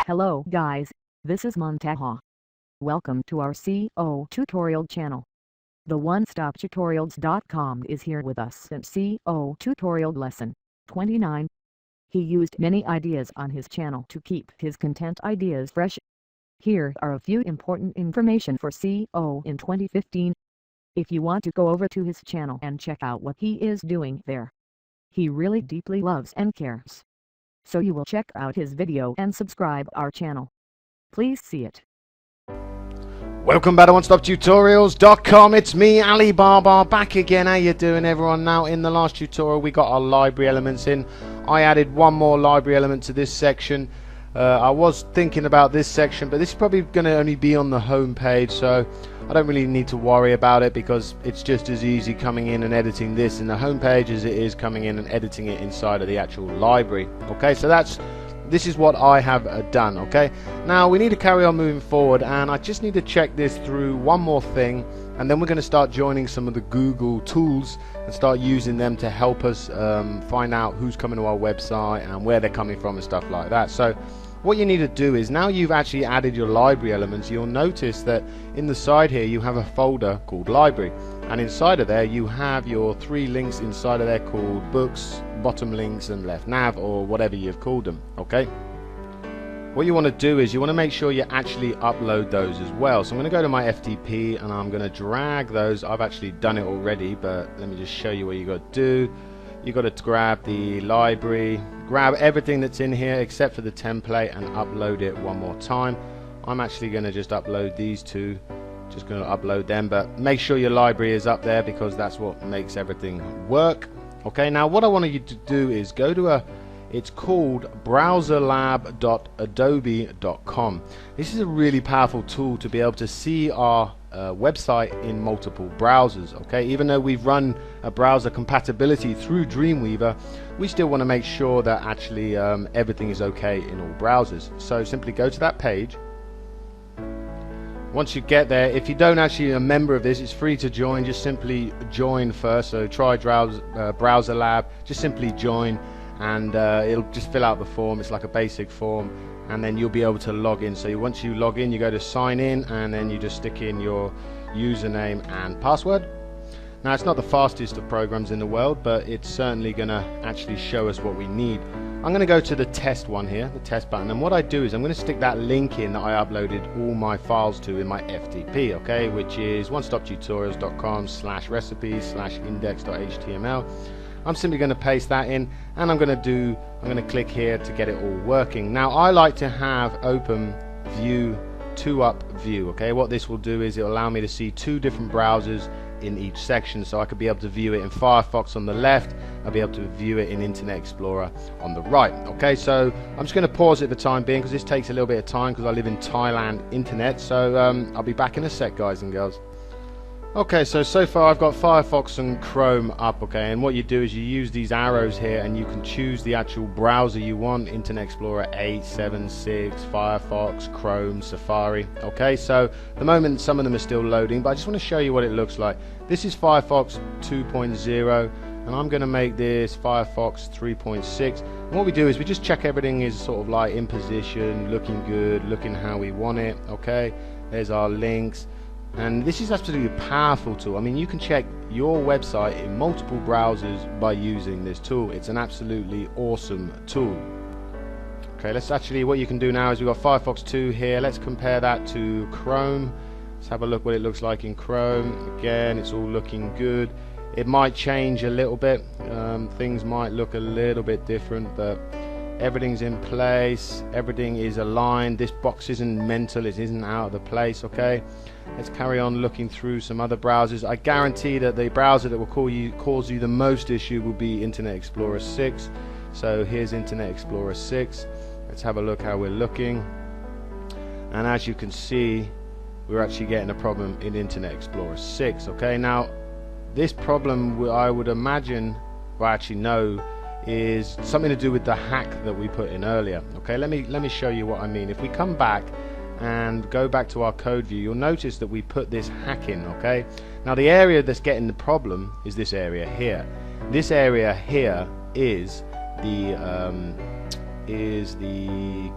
Hello guys, this is Montaha. Welcome to our SEO Tutorial Channel. The OneStopTutorials.com is here with us in SEO Tutorial Lesson 29. He used many ideas on his channel to keep his content ideas fresh. Here are a few important information for SEO in 2015. If you want to go over to his channel and check out what he is doing there. He really deeply loves and cares. So you will check out his video and subscribe our channel. Please see it. Welcome back to OneStopTutorials.com. It's me, Alibaba, back again. How you doing, everyone? Now, in the last tutorial, we got our library elements in. I added one more library element to this section. I was thinking about this section, but this is probably going to only be on the home page, so I don't really need to worry about it because it's just as easy coming in and editing this in the home page as it is coming in and editing it inside of the actual library. Okay, so this is what I have done. Okay, now we need to carry on moving forward, and I just need to check this through one more thing, and then we're going to start joining some of the Google tools and start using them to help us find out who's coming to our website and where they're coming from and stuff like that. So what you need to do is, now you've actually added your library elements, you'll notice that in the side here you have a folder called library, and inside of there you have your 3 links inside of there called books, bottom links and left nav, or whatever you've called them. Okay, what you want to do is you want to make sure you actually upload those as well. So I'm going to go to my FTP and I'm going to drag those. I've actually done it already, but let me just show you what you got to do. You got to grab the library, grab everything that's in here except for the template, and upload it one more time. I'm actually going to just upload these two, just going to upload them, but make sure your library is up there because that's what makes everything work. Okay, now what I want you to do is go to it's called browserlab.adobe.com. This is a really powerful tool to be able to see our website in multiple browsers. Okay, even though we've run a browser compatibility through Dreamweaver, we still want to make sure that actually everything is okay in all browsers. So simply go to that page. Once you get there, if you don't actually a member of this, it's free to join. Just simply join first. So try Browser Lab, just simply join, and it'll just fill out the form. It's like a basic form, and then you'll be able to log in. So once you log in, you go to sign in, and then you just stick in your username and password. Now, it's not the fastest of programs in the world, but it's certainly going to actually show us what we need. I'm going to go to the test one here, the test button, and what I do is I'm going to stick that link in that I uploaded all my files to in my FTP, okay, which is onestoptutorials.com/recipes/index.html. I'm simply going to paste that in, and I'm going to click here to get it all working. Now, I like to have open view 2-up view. Okay, what this will do is it will allow me to see 2 different browsers in each section, so I could be able to view it in Firefox on the left, I'll be able to view it in Internet Explorer on the right. Okay, so I'm just going to pause it for the time being because this takes a little bit of time because I live in Thailand internet. So I'll be back in a sec, guys and girls. Okay, so far I've got Firefox and Chrome up. Okay, and what you do is you use these arrows here and you can choose the actual browser you want: Internet Explorer 8, 7, 6, Firefox, Chrome, Safari. Okay, so at the moment some of them are still loading, but I just want to show you what it looks like. This is Firefox 2.0, and I'm going to make this Firefox 3.6. And what we do is we just check everything is sort of like in position, looking good, looking how we want it. Okay, there's our links. And this is absolutely a powerful tool. I mean, you can check your website in multiple browsers by using this tool. It's an absolutely awesome tool. Okay, let's actually, what you can do now is we've got Firefox 2 here. Let's compare that to Chrome. Let's have a look what it looks like in Chrome. Again, it's all looking good. It might change a little bit. Things might look a little bit different, but everything's in place. Everything is aligned. This box isn't mental. It isn't out of the place. Okay. Let's carry on looking through some other browsers. I guarantee that the browser that will cause you the most issue will be Internet Explorer 6. So here's Internet Explorer 6. Let's have a look how we're looking. And as you can see, we're actually getting a problem in Internet Explorer 6. Okay, now this problem I would imagine, well, actually no, is something to do with the hack that we put in earlier. Okay, let me show you what I mean. If we come back and go back to our code view, you'll notice that we put this hack in. Okay, now the area that's getting the problem is this area here. This area here is the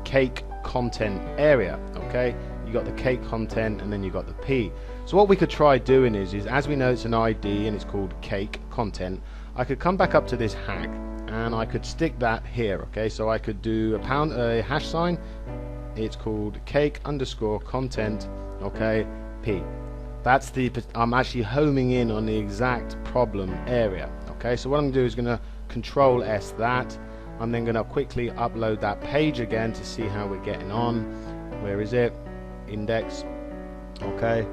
cake content area. Okay, you got the cake content and then you got the P. So what we could try doing is as we know it's an ID and it's called cake content, I could come back up to this hack and I could stick that here. Okay, so I could do a hash sign. It's called cake underscore content. Okay, P. That's I'm actually homing in on the exact problem area. Okay, so what I'm going to do is going to Control S that. I'm then going to quickly upload that page again to see how we're getting on. Where is it? Index. Okay,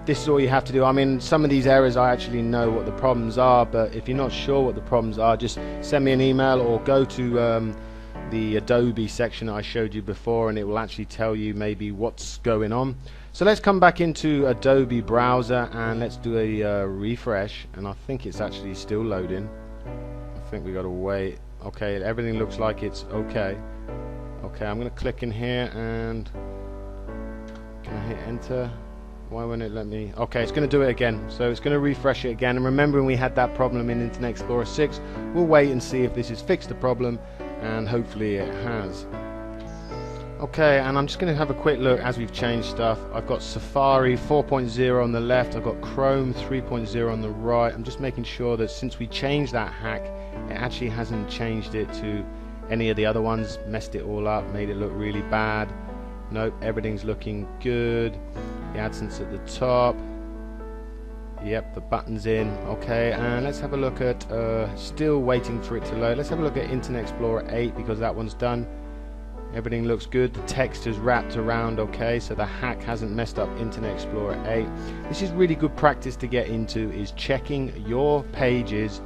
this is all you have to do. I mean, some of these errors I actually know what the problems are, but if you're not sure what the problems are, just send me an email or go to the Adobe section that I showed you before, and it will actually tell you maybe what's going on. So let's come back into Adobe browser and let's do a refresh, and I think it's actually still loading. I think we got to wait. Okay, everything looks like it's okay. Okay, I'm going to click in here and can I hit enter? Why won't it let me? Okay, it's going to do it again. So it's going to refresh it again, and remembering we had that problem in Internet Explorer 6, we'll wait and see if this has fixed the problem, and hopefully it has. Okay, and I'm just going to have a quick look as we've changed stuff. I've got Safari 4.0 on the left, I've got Chrome 3.0 on the right. I'm just making sure that since we changed that hack, it actually hasn't changed it to any of the other ones, messed it all up, made it look really bad. Nope, everything's looking good. The AdSense at the top. Yep, the button's in. Okay, and let's have a look at, still waiting for it to load. Let's have a look at Internet Explorer 8 because that one's done. Everything looks good. The text is wrapped around okay, so the hack hasn't messed up Internet Explorer 8. This is really good practice to get into, is checking your pages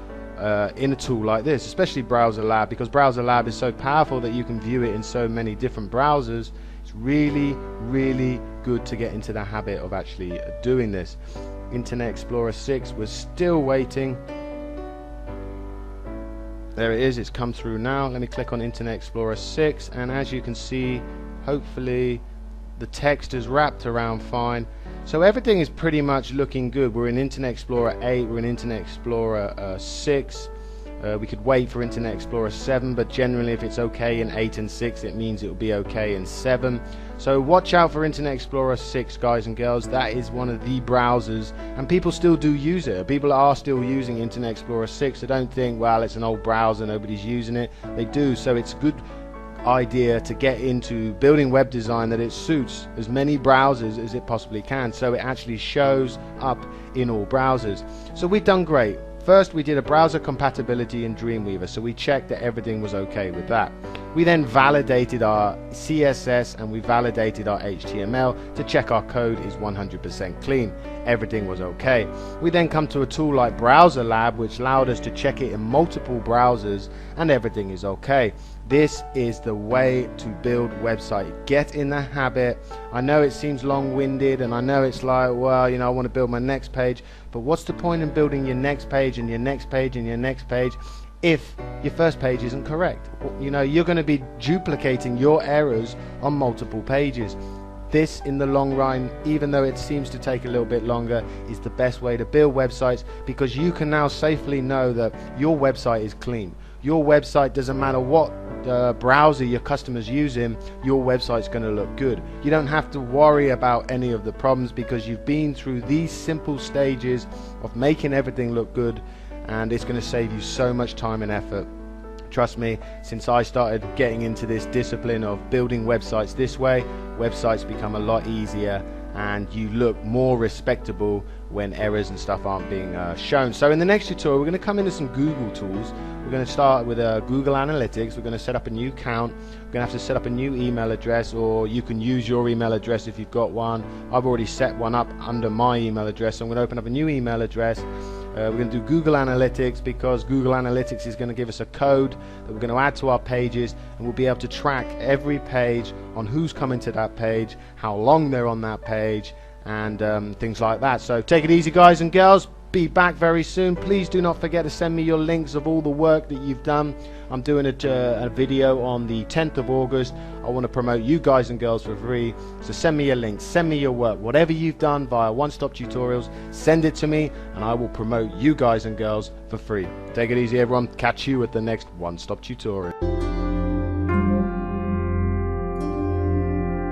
in a tool like this, especially Browser Lab, because Browser Lab is so powerful that you can view it in so many different browsers. It's really, really good to get into the habit of actually doing this. Internet Explorer 6 was still waiting. There it is, it's come through now. Let me click on Internet Explorer 6, and as you can see, hopefully the text is wrapped around fine. So everything is pretty much looking good. We're in Internet Explorer 8, we're in Internet Explorer 6. We could wait for Internet Explorer 7, but generally if it's okay in 8 and 6, it means it will be okay in 7. So watch out for Internet Explorer 6, guys and girls. That is one of the browsers, and people still do use it. People are still using Internet Explorer 6. So don't think, well, it's an old browser, nobody's using it. They do. So it's a good idea to get into building web design that it suits as many browsers as it possibly can, so it actually shows up in all browsers. So we've done great. First, we did a browser compatibility in Dreamweaver, so we checked that everything was okay with that. We then validated our CSS and we validated our HTML to check our code is 100% clean. Everything was okay. We then come to a tool like Browser Lab, which allowed us to check it in multiple browsers, and everything is okay. This is the way to build website. Get in the habit. I know it seems long-winded, and I know it's like, well, you know, I want to build my next page, but what's the point in building your next page and your next page and your next page if your first page isn't correct? You know, you're going to be duplicating your errors on multiple pages. This, in the long run, even though it seems to take a little bit longer, is the best way to build websites, because you can now safely know that your website is clean. Your website, doesn't matter what browser your customers using, your website's going to look good. You don't have to worry about any of the problems because you've been through these simple stages of making everything look good, and it's going to save you so much time and effort. Trust me, since I started getting into this discipline of building websites this way, websites become a lot easier and you look more respectable when errors and stuff aren't being shown. So in the next tutorial, we're going to come into some Google tools. We're going to start with Google Analytics. We're going to set up a new account. We're going to have to set up a new email address, or you can use your email address if you've got one. I've already set one up under my email address, so I'm going to open up a new email address. We're going to do Google Analytics, because Google Analytics is going to give us a code that we're going to add to our pages, and we'll be able to track every page on who's coming to that page, how long they're on that page, and things like that. So take it easy, guys and girls. Be back very soon. Please do not forget to send me your links of all the work that you've done. I'm doing a video on the 10th of August. I want to promote you guys and girls for free, so send me your links, send me your work, whatever you've done via One Stop Tutorials, send it to me and I will promote you guys and girls for free. Take it easy, everyone. Catch you at the next One Stop Tutorial.